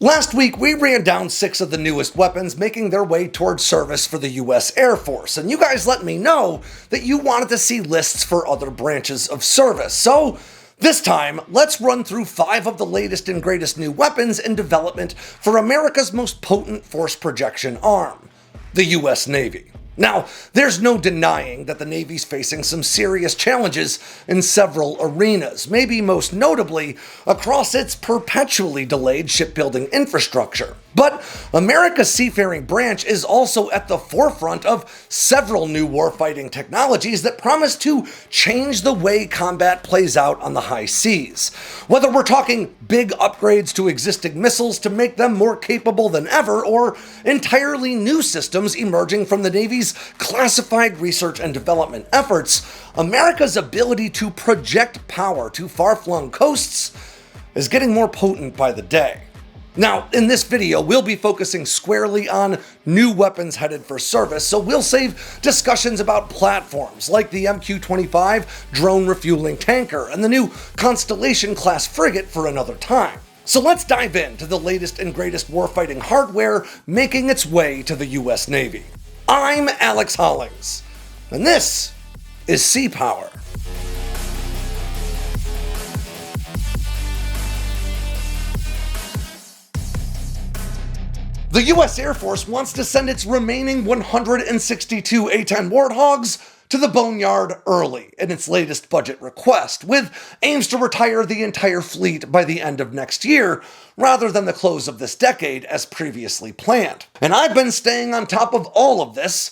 Last week, we ran down 6 of the newest weapons making their way towards service for the US Air Force, and you guys let me know that you wanted to see lists for other branches of service. So, this time, let's run through 5 of the latest and greatest new weapons in development for America's most potent force projection arm, the US Navy. Now, there's no denying that the Navy's facing some serious challenges in several arenas, maybe most notably across its perpetually delayed shipbuilding infrastructure. But America's seafaring branch is also at the forefront of several new warfighting technologies that promise to change the way combat plays out on the high seas. Whether we're talking big upgrades to existing missiles to make them more capable than ever, or entirely new systems emerging from the Navy's classified research and development efforts, America's ability to project power to far-flung coasts is getting more potent by the day. Now, in this video, we'll be focusing squarely on new weapons headed for service, so we'll save discussions about platforms like the MQ-25 drone refueling tanker and the new Constellation-class frigate for another time. So let's dive into the latest and greatest warfighting hardware making its way to the US Navy. I'm Alex Hollings, and this is Sea Power. The US Air Force wants to send its remaining 162 A-10 Warthogs to the boneyard early in its latest budget request, with aims to retire the entire fleet by the end of next year, rather than the close of this decade as previously planned. And I've been staying on top of all of this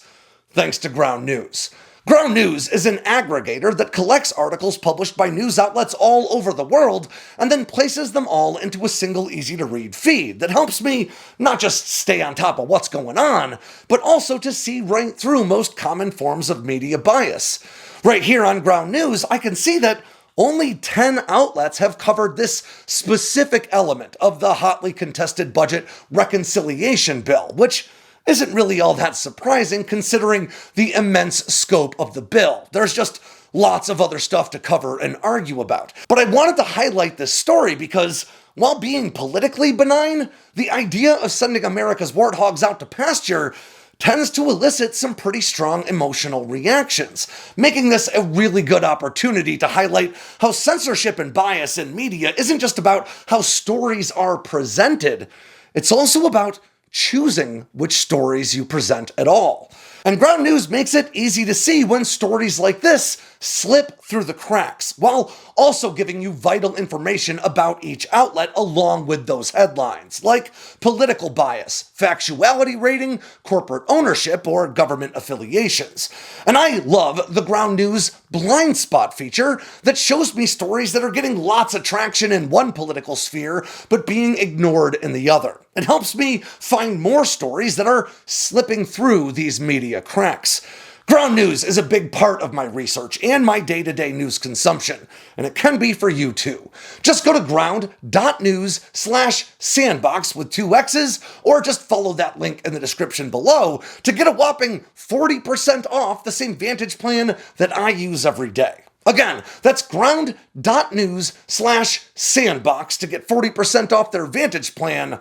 thanks to Ground News. Ground News is an aggregator that collects articles published by news outlets all over the world and then places them all into a single easy-to-read feed that helps me not just stay on top of what's going on, but also to see right through most common forms of media bias. Right here on Ground News, I can see that only 10 outlets have covered this specific element of the hotly contested budget reconciliation bill, which isn't really all that surprising considering the immense scope of the bill. There's just lots of other stuff to cover and argue about. But I wanted to highlight this story because, while being politically benign, the idea of sending America's warthogs out to pasture tends to elicit some pretty strong emotional reactions, making this a really good opportunity to highlight how censorship and bias in media isn't just about how stories are presented, it's also about choosing which stories you present at all. And Ground News makes it easy to see when stories like this slip through the cracks, while also giving you vital information about each outlet along with those headlines, like political bias, factuality rating, corporate ownership, or government affiliations. And I love the Ground News blind spot feature that shows me stories that are getting lots of traction in one political sphere, but being ignored in the other. It helps me find more stories that are slipping through these media cracks. Ground News is a big part of my research and my day-to-day news consumption, and it can be for you too. Just go to ground.news/sandboxx with 2 X's, or just follow that link in the description below to get a whopping 40% off the same Vantage plan that I use every day. Again, that's ground.news/sandboxx to get 40% off their Vantage plan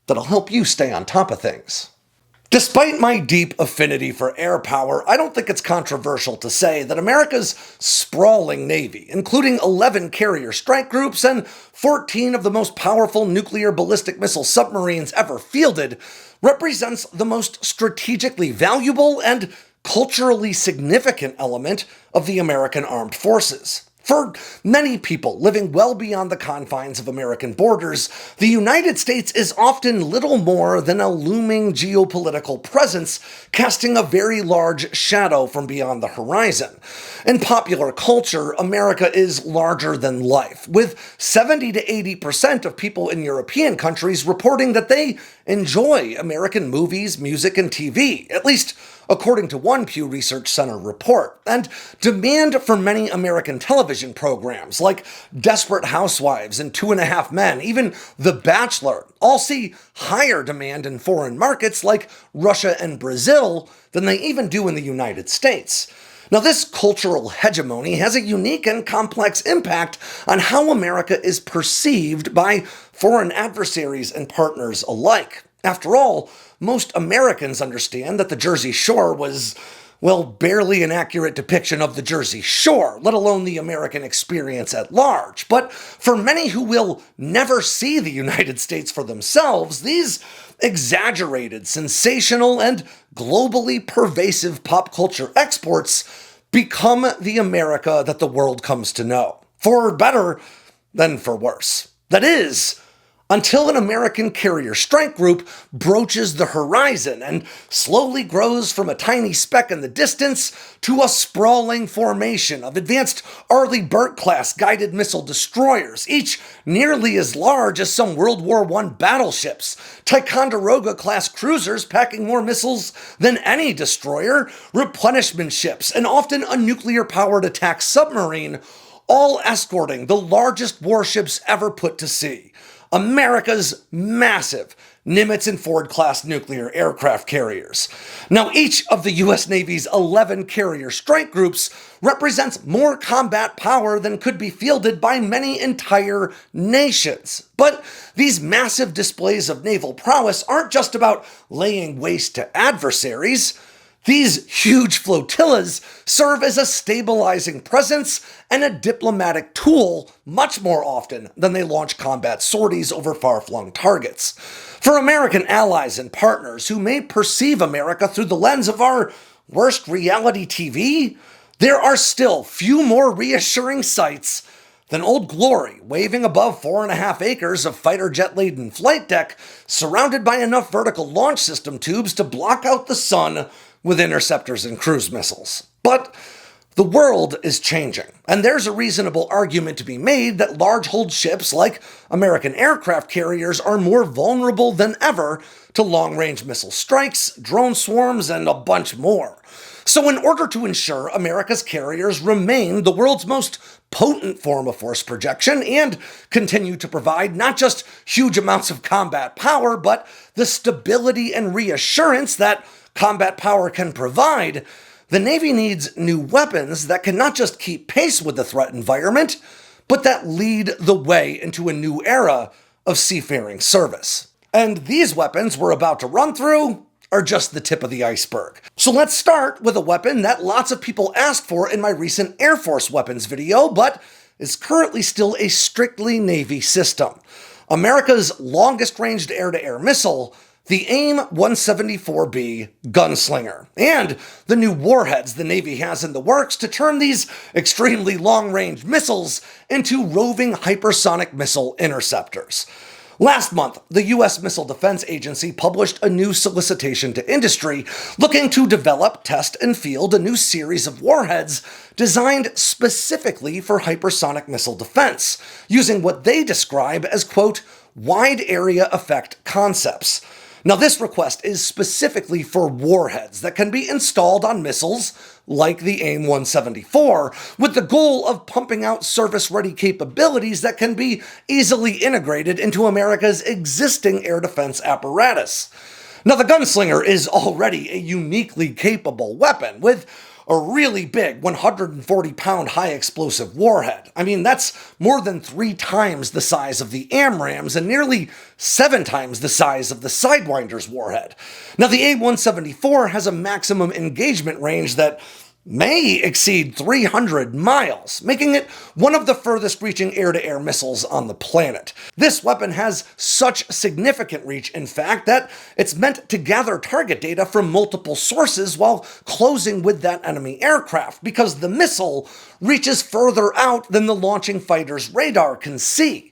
that'll help you stay on top of things. Despite my deep affinity for air power, I don't think it's controversial to say that America's sprawling Navy, including 11 carrier strike groups and 14 of the most powerful nuclear ballistic missile submarines ever fielded, represents the most strategically valuable and culturally significant element of the American armed forces. For many people living well beyond the confines of American borders, the United States is often little more than a looming geopolitical presence, casting a very large shadow from beyond the horizon. In popular culture, America is larger than life, with 70 to 80% of people in European countries reporting that they enjoy American movies, music, and TV, at least according to one Pew Research Center report. And demand for many American television programs like Desperate Housewives and 2.5 Men, even The Bachelor, all see higher demand in foreign markets like Russia and Brazil than they even do in the United States. Now, this cultural hegemony has a unique and complex impact on how America is perceived by foreign adversaries and partners alike. After all, most Americans understand that the Jersey Shore was, well, barely an accurate depiction of the Jersey Shore, let alone the American experience at large. But for many who will never see the United States for themselves, these exaggerated, sensational, and globally pervasive pop culture exports become the America that the world comes to know, for better than for worse. That is, until an American carrier strike group broaches the horizon and slowly grows from a tiny speck in the distance to a sprawling formation of advanced Arleigh Burke-class guided missile destroyers, each nearly as large as some World War I battleships, Ticonderoga-class cruisers packing more missiles than any destroyer, replenishment ships, and often a nuclear-powered attack submarine, all escorting the largest warships ever put to sea. America's massive Nimitz and Ford-class nuclear aircraft carriers. Now, each of the U.S. Navy's 11 carrier strike groups represents more combat power than could be fielded by many entire nations. But these massive displays of naval prowess aren't just about laying waste to adversaries. These huge flotillas serve as a stabilizing presence and a diplomatic tool much more often than they launch combat sorties over far-flung targets. For American allies and partners who may perceive America through the lens of our worst reality TV, there are still few more reassuring sights than Old Glory waving above 4.5 acres of fighter jet-laden flight deck surrounded by enough vertical launch system tubes to block out the sun with interceptors and cruise missiles. But the world is changing, and there's a reasonable argument to be made that large-hulled ships like American aircraft carriers are more vulnerable than ever to long-range missile strikes, drone swarms, and a bunch more. So in order to ensure America's carriers remain the world's most potent form of force projection and continue to provide not just huge amounts of combat power, but the stability and reassurance that combat power can provide, the Navy needs new weapons that can not just keep pace with the threat environment, but that lead the way into a new era of seafaring service. And these weapons we're about to run through are just the tip of the iceberg. So let's start with a weapon that lots of people asked for in my recent Air Force weapons video, but is currently still a strictly Navy system. America's longest-ranged air-to-air missile, the AIM-174B Gunslinger, and the new warheads the Navy has in the works to turn these extremely long-range missiles into roving hypersonic missile interceptors. Last month, the U.S. Missile Defense Agency published a new solicitation to industry looking to develop, test, and field a new series of warheads designed specifically for hypersonic missile defense, using what they describe as, quote, wide area effect concepts. Now, this request is specifically for warheads that can be installed on missiles like the AIM-174, with the goal of pumping out service-ready capabilities that can be easily integrated into America's existing air defense apparatus. Now, the Gunslinger is already a uniquely capable weapon, with a really big 140-pound high-explosive warhead. I mean, that's more than 3 times the size of the AMRAAM's and nearly 7 times the size of the Sidewinder's warhead. Now, the AIM-174 has a maximum engagement range that may exceed 300 miles, making it one of the furthest reaching air-to-air missiles on the planet. This weapon has such significant reach, in fact, that it's meant to gather target data from multiple sources while closing with that enemy aircraft, because the missile reaches further out than the launching fighter's radar can see.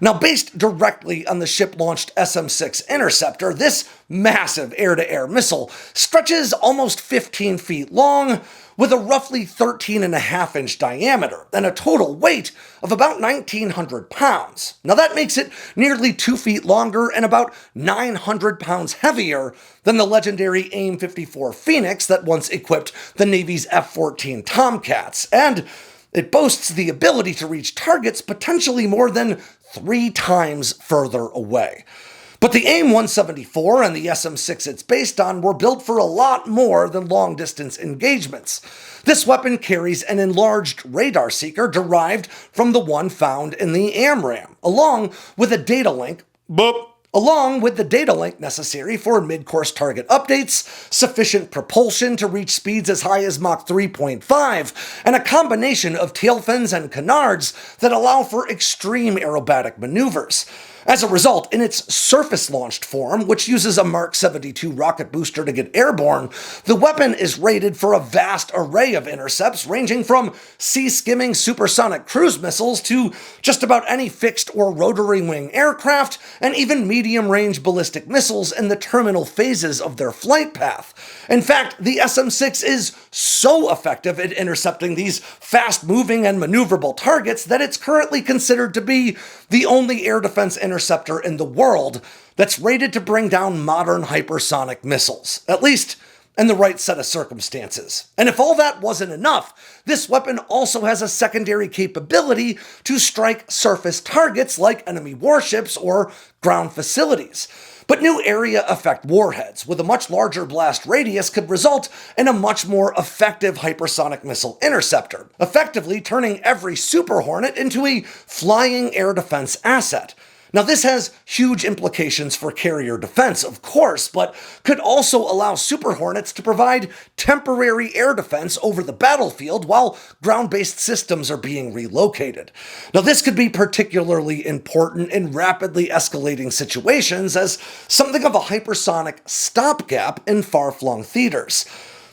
Now, based directly on the ship-launched SM-6 Interceptor, this massive air-to-air missile stretches almost 15 feet long, with a roughly 13.5-inch diameter and a total weight of about 1,900 pounds. Now, that makes it nearly 2 feet longer and about 900 pounds heavier than the legendary AIM-54 Phoenix that once equipped the Navy's F-14 Tomcats, and it boasts the ability to reach targets potentially more than 3 times further away. But the AIM-174 and the SM-6 it's based on were built for a lot more than long-distance engagements. This weapon carries an enlarged radar seeker derived from the one found in the AMRAAM, along with a data link necessary for mid-course target updates, sufficient propulsion to reach speeds as high as Mach 3.5, and a combination of tail fins and canards that allow for extreme aerobatic maneuvers. As a result, in its surface-launched form, which uses a Mark 72 rocket booster to get airborne, the weapon is rated for a vast array of intercepts ranging from sea-skimming supersonic cruise missiles to just about any fixed or rotary wing aircraft, and even medium-range ballistic missiles in the terminal phases of their flight path. In fact, the SM-6 is so effective at intercepting these fast-moving and maneuverable targets that it's currently considered to be the only air defense interceptor in the world that's rated to bring down modern hypersonic missiles, at least in the right set of circumstances. And if all that wasn't enough, this weapon also has a secondary capability to strike surface targets like enemy warships or ground facilities. But new area effect warheads with a much larger blast radius could result in a much more effective hypersonic missile interceptor, effectively turning every Super Hornet into a flying air defense asset. Now, this has huge implications for carrier defense, of course, but could also allow Super Hornets to provide temporary air defense over the battlefield while ground-based systems are being relocated. Now, this could be particularly important in rapidly escalating situations as something of a hypersonic stopgap in far-flung theaters.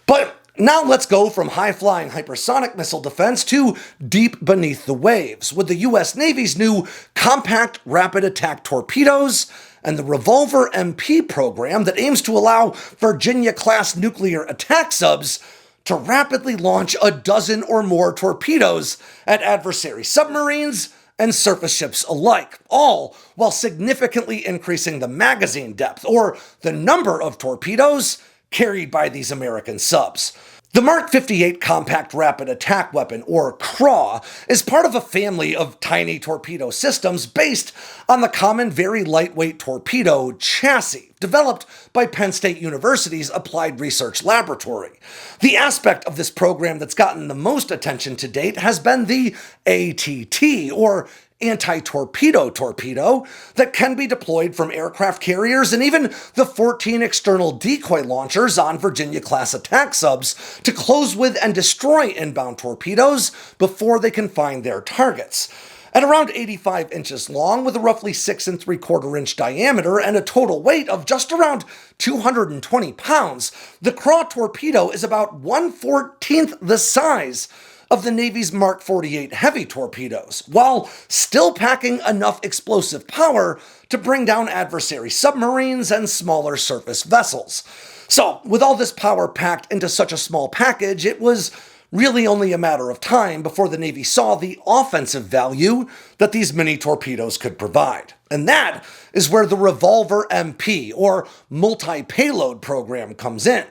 But now let's go from high-flying hypersonic missile defense to deep beneath the waves, with the US Navy's new compact rapid attack torpedoes and the Revolver MP program that aims to allow Virginia-class nuclear attack subs to rapidly launch a dozen or more torpedoes at adversary submarines and surface ships alike, all while significantly increasing the magazine depth, or the number of torpedoes carried by these American subs. The Mark 58 Compact Rapid Attack Weapon, or CRAW, is part of a family of tiny torpedo systems based on the common very lightweight torpedo chassis, developed by Penn State University's Applied Research Laboratory. The aspect of this program that's gotten the most attention to date has been the ATT, or anti-torpedo torpedo, that can be deployed from aircraft carriers and even the 14 external decoy launchers on Virginia-class attack subs to close with and destroy inbound torpedoes before they can find their targets. At around 85 inches long, with a roughly 6 3/4 inch diameter and a total weight of just around 220 pounds, the CRAW torpedo is about 1/14 the size of the Navy's Mark 48 heavy torpedoes, while still packing enough explosive power to bring down adversary submarines and smaller surface vessels. So, with all this power packed into such a small package, it was really only a matter of time before the Navy saw the offensive value that these mini torpedoes could provide. And that is where the Revolver MP, or multi-payload program, comes in.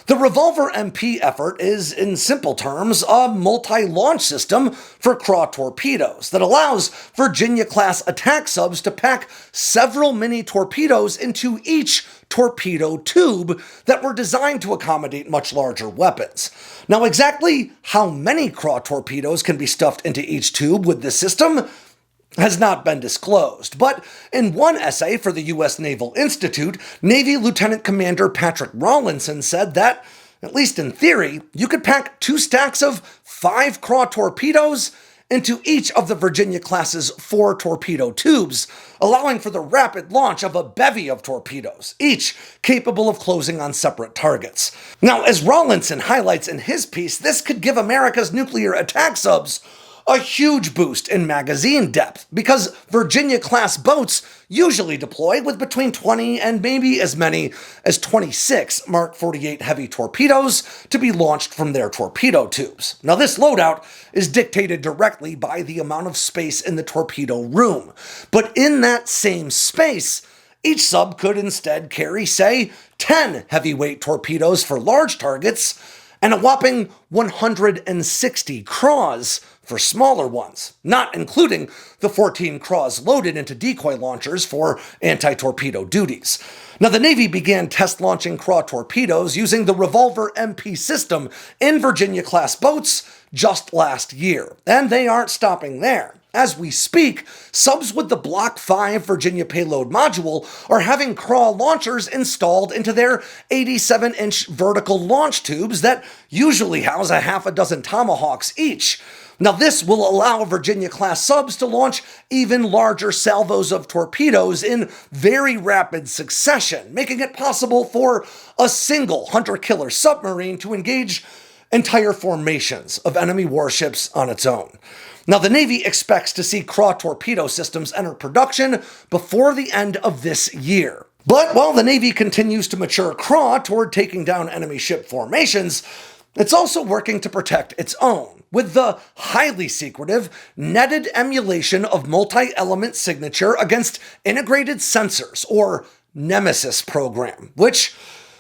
The Revolver MP effort is, in simple terms, a multi-launch system for CRAW torpedoes that allows Virginia-class attack subs to pack several mini torpedoes into each torpedo tube that were designed to accommodate much larger weapons. Now, exactly how many CRAW torpedoes can be stuffed into each tube with this system has not been disclosed, but in one essay for the U.S. Naval Institute, Navy Lieutenant Commander Patrick Rawlinson said that, at least in theory, you could pack 2 stacks of 5 CRAW torpedoes into each of the Virginia-class's 4 torpedo tubes, allowing for the rapid launch of a bevy of torpedoes, each capable of closing on separate targets. Now, as Rawlinson highlights in his piece, this could give America's nuclear attack subs a huge boost in magazine depth, because Virginia-class boats usually deploy with between 20 and maybe as many as 26 Mark 48 heavy torpedoes to be launched from their torpedo tubes. Now, this loadout is dictated directly by the amount of space in the torpedo room, but in that same space, each sub could instead carry, say, 10 heavyweight torpedoes for large targets and a whopping 160 CRAWs for smaller ones, not including the 14 craws loaded into decoy launchers for anti-torpedo duties. Now, the Navy began test launching craw torpedoes using the Revolver MP system in Virginia-class boats just last year, and they aren't stopping there. As we speak, subs with the Block 5 Virginia payload module are having craw launchers installed into their 87-inch vertical launch tubes that usually house a half a dozen Tomahawks each. Now, this will allow Virginia-class subs to launch even larger salvos of torpedoes in very rapid succession, making it possible for a single hunter-killer submarine to engage entire formations of enemy warships on its own. Now, the Navy expects to see craw torpedo systems enter production before the end of this year. But while the Navy continues to mature craw toward taking down enemy ship formations, it's also working to protect its own, with the highly secretive, netted emulation of multi-element signature against integrated sensors, or NEMESIS program, which,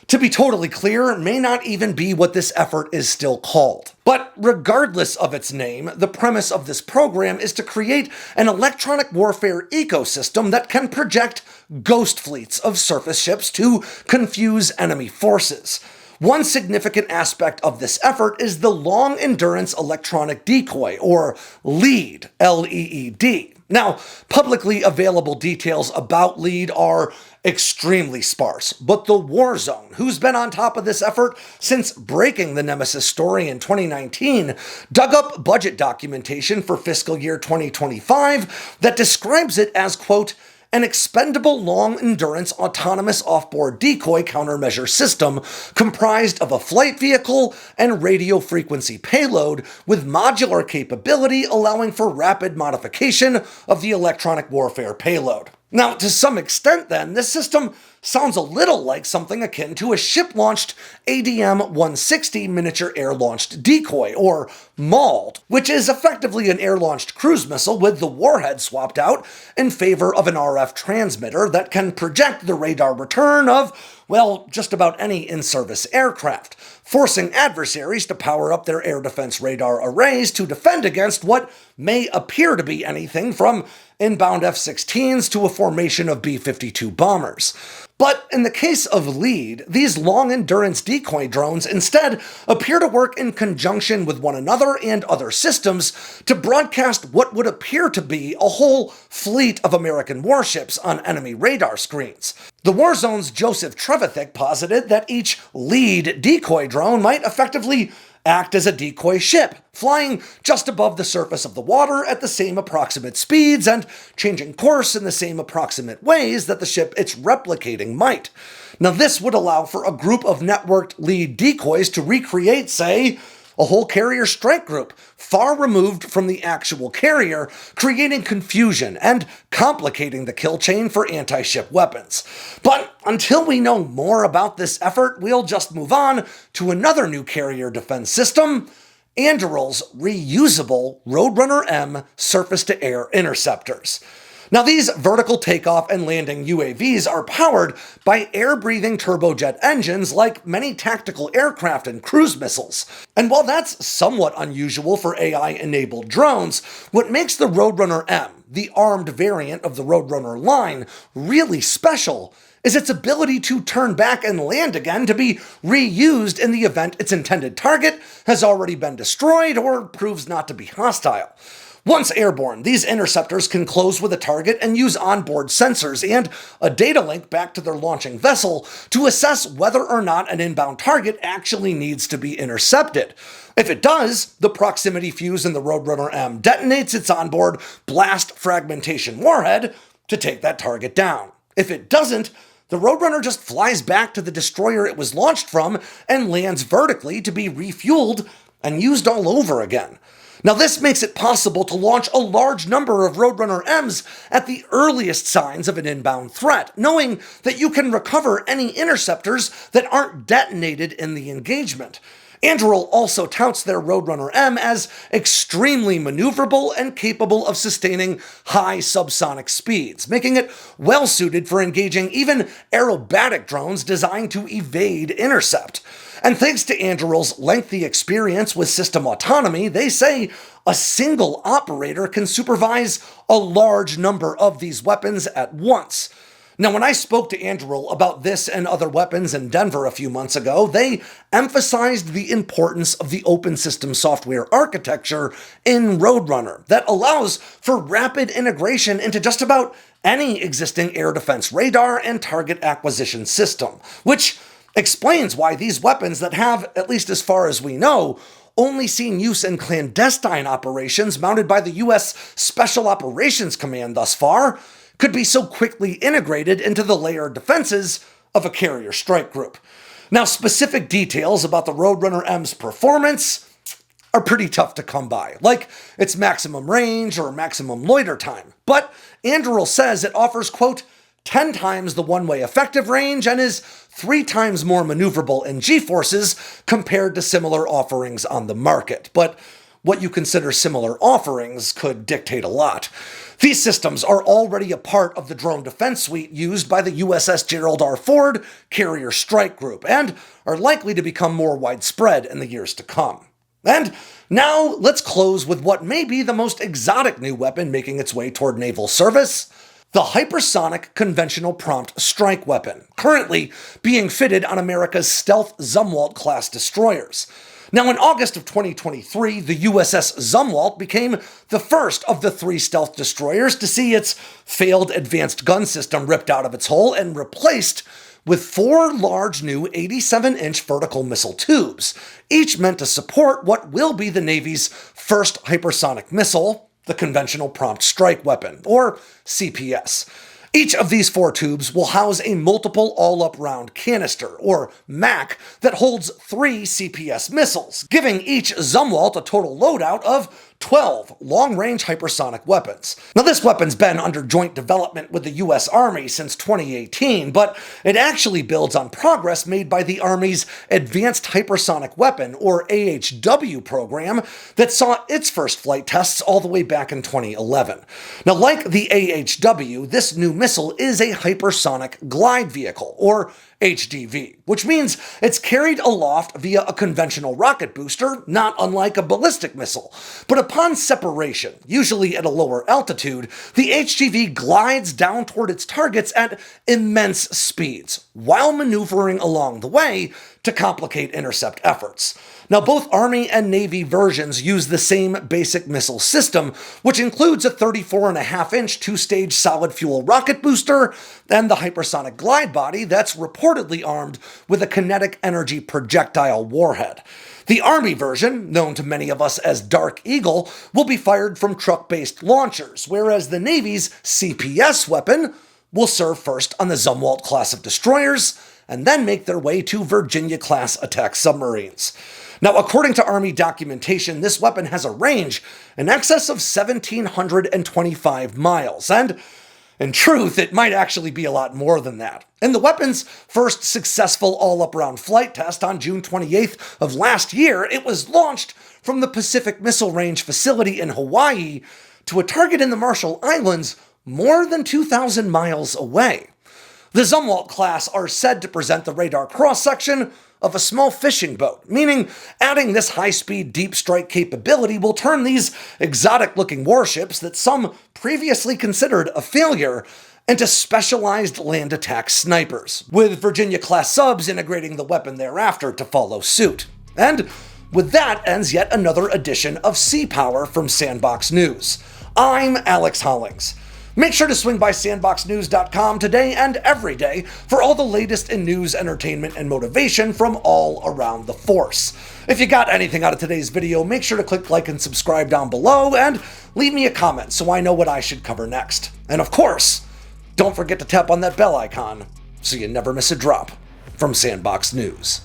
to be totally clear, may not even be what this effort is still called. But regardless of its name, the premise of this program is to create an electronic warfare ecosystem that can project ghost fleets of surface ships to confuse enemy forces. One significant aspect of this effort is the Long Endurance Electronic Decoy, or LEAD, L-E-E-D. Now, publicly available details about LEAD are extremely sparse, but the Warzone, who's been on top of this effort since breaking the NEMESIS story in 2019, dug up budget documentation for fiscal year 2025 that describes it as, quote, an expendable long-endurance autonomous offboard decoy countermeasure system comprised of a flight vehicle and radio frequency payload with modular capability allowing for rapid modification of the electronic warfare payload. Now, to some extent then, this system sounds a little like something akin to a ship-launched ADM-160 miniature air-launched decoy, or MALD, which is effectively an air-launched cruise missile with the warhead swapped out in favor of an RF transmitter that can project the radar return of, well, just about any in-service aircraft, forcing adversaries to power up their air defense radar arrays to defend against what may appear to be anything from inbound F-16s to a formation of B-52 bombers. But in the case of LEAD, these long-endurance decoy drones instead appear to work in conjunction with one another and other systems to broadcast what would appear to be a whole fleet of American warships on enemy radar screens. The Warzone's Joseph Trevithick posited that each LEAD decoy drone might effectively act as a decoy ship, flying just above the surface of the water at the same approximate speeds and changing course in the same approximate ways that the ship it's replicating might. Now, this would allow for a group of networked LEAD decoys to recreate, say, a whole carrier strike group, far removed from the actual carrier, creating confusion and complicating the kill chain for anti-ship weapons. But until we know more about this effort, we'll just move on to another new carrier defense system, Anduril's reusable Roadrunner M surface-to-air interceptors. Now, these vertical takeoff and landing UAVs are powered by air-breathing turbojet engines like many tactical aircraft and cruise missiles. And while that's somewhat unusual for AI-enabled drones, what makes the Roadrunner M, the armed variant of the Roadrunner line, really special is its ability to turn back and land again to be reused in the event its intended target has already been destroyed or proves not to be hostile. Once airborne, these interceptors can close with a target and use onboard sensors and a data link back to their launching vessel to assess whether or not an inbound target actually needs to be intercepted. If it does, the proximity fuse in the Roadrunner M detonates its onboard blast fragmentation warhead to take that target down. If it doesn't, the Roadrunner just flies back to the destroyer it was launched from and lands vertically to be refueled and used all over again. Now, this makes it possible to launch a large number of Roadrunner M's at the earliest signs of an inbound threat, knowing that you can recover any interceptors that aren't detonated in the engagement. Anduril also touts their Roadrunner M as extremely maneuverable and capable of sustaining high subsonic speeds, making it well-suited for engaging even aerobatic drones designed to evade intercept. And thanks to Anduril's lengthy experience with system autonomy, they say a single operator can supervise a large number of these weapons at once. Now, when I spoke to Anduril about this and other weapons in Denver a few months ago, they emphasized the importance of the open system software architecture in Roadrunner that allows for rapid integration into just about any existing air defense radar and target acquisition system, which explains why these weapons that have, at least as far as we know, only seen use in clandestine operations mounted by the US Special Operations Command thus far, could be so quickly integrated into the layered defenses of a carrier strike group. Now, specific details about the Roadrunner M's performance are pretty tough to come by, like its maximum range or maximum loiter time. But Anduril says it offers, quote, 10 times the one-way effective range and is 3 times more maneuverable in G-forces compared to similar offerings on the market. But what you consider similar offerings could dictate a lot. These systems are already a part of the drone defense suite used by the USS Gerald R. Ford Carrier Strike Group and are likely to become more widespread in the years to come. And now let's close with what may be the most exotic new weapon making its way toward naval service: the Hypersonic Conventional Prompt Strike Weapon, currently being fitted on America's stealth Zumwalt class destroyers. Now, in August of 2023, the USS Zumwalt became the first of the 3 stealth destroyers to see its failed advanced gun system ripped out of its hull and replaced with 4 large new 87-inch vertical missile tubes, each meant to support what will be the Navy's first hypersonic missile, the Conventional Prompt Strike Weapon, or CPS. Each of these 4 tubes will house a multiple all-up round canister, or MAC, that holds 3 CPS missiles, giving each Zumwalt a total loadout of 12 long-range hypersonic weapons. Now, this weapon's been under joint development with the US Army since 2018, but it actually builds on progress made by the Army's Advanced Hypersonic Weapon, or AHW program, that saw its first flight tests all the way back in 2011. Now, like the AHW, this new missile is a hypersonic glide vehicle, or HDV, which means it's carried aloft via a conventional rocket booster, not unlike a ballistic missile. But upon separation, usually at a lower altitude, the HDV glides down toward its targets at immense speeds, while maneuvering along the way to complicate intercept efforts. Now, both Army and Navy versions use the same basic missile system, which includes a 34.5-inch 2-stage solid fuel rocket booster and the hypersonic glide body that's reportedly armed with a kinetic energy projectile warhead. The Army version, known to many of us as Dark Eagle, will be fired from truck-based launchers, whereas the Navy's CPS weapon will serve first on the Zumwalt class of destroyers and then make their way to Virginia-class attack submarines. Now, according to Army documentation, this weapon has a range in excess of 1,725 miles, and in truth, it might actually be a lot more than that. In the weapon's first successful all-up-round flight test on June 28th of last year, it was launched from the Pacific Missile Range facility in Hawaii to a target in the Marshall Islands more than 2,000 miles away. The Zumwalt class are said to present the radar cross-section of a small fishing boat, meaning adding this high-speed deep strike capability will turn these exotic-looking warships that some previously considered a failure into specialized land attack snipers, with Virginia-class subs integrating the weapon thereafter to follow suit. And with that ends yet another edition of Sea Power from Sandboxx News. I'm Alex Hollings. Make sure to swing by sandboxnews.com today and every day for all the latest in news, entertainment, and motivation from all around the force. If you got anything out of today's video, make sure to click like and subscribe down below and leave me a comment so I know what I should cover next. And of course, don't forget to tap on that bell icon so you never miss a drop from Sandboxx News.